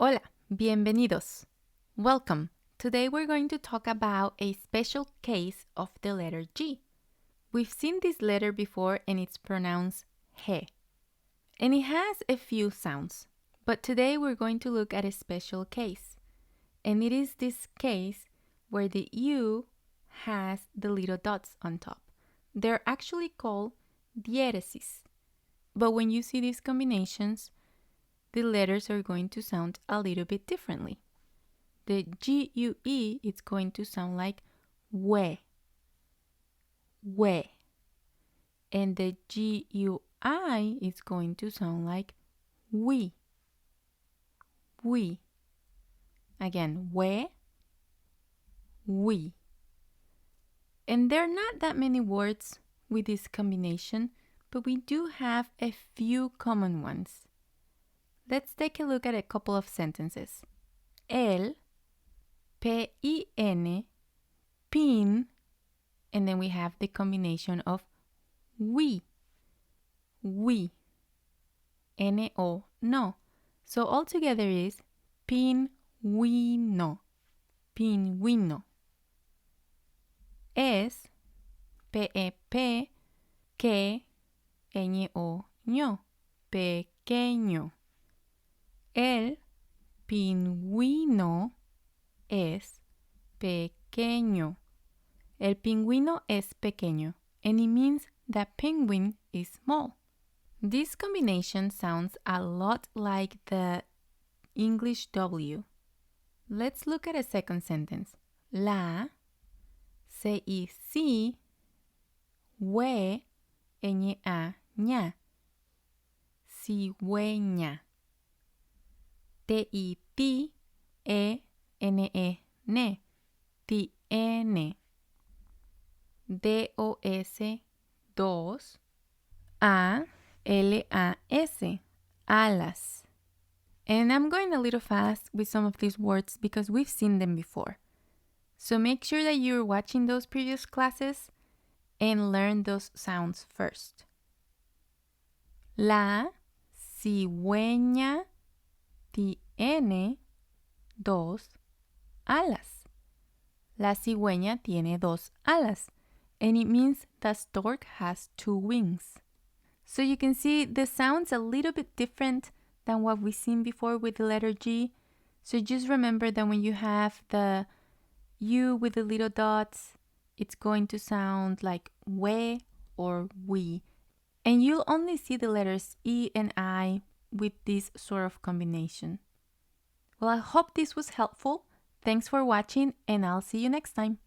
Hola, bienvenidos. Welcome. Today we're going to talk about a special case of the letter G. We've seen this letter before and it's pronounced he. And it has a few sounds, but today we're going to look at a special case. And it is this case where the U has the little dots on top. They're actually called diéresis. But when you see these combinations, the letters are going to sound a little bit differently. The GUE is going to sound like we. And the GUI is going to sound like we. Again, we. And there are not that many words with this combination, but we do have a few common ones. Let's take a look at a couple of sentences. El, P-I-N, pin, and then we have the combination of we, N-O, no. So altogether is pingüino. Es, P-E-P, que, N-O, ño, pequeño. El pingüino es pequeño. El pingüino es pequeño, and it means that penguin is small. This combination sounds a lot like the English W. Let's look at a second sentence. La, C-I-C, we, Ñ-A, ña. Cigüeña. T-I-T-E-N-E, ne. Tiene. D-O-S, dos. A-L-A-S, alas. And I'm going a little fast with some of these words because we've seen them before. So make sure that you're watching those previous classes and learn those sounds first. La cigüeña tiene dos alas. La cigüeña tiene dos alas. And it means the stork has two wings. So you can see the sound's a little bit different than what we've seen before with the letter G. So just remember that when you have the U with the little dots, it's going to sound like we or we. And you'll only see the letters E and I with this sort of combination. Well, I hope this was helpful. Thanks for watching, and I'll see you next time.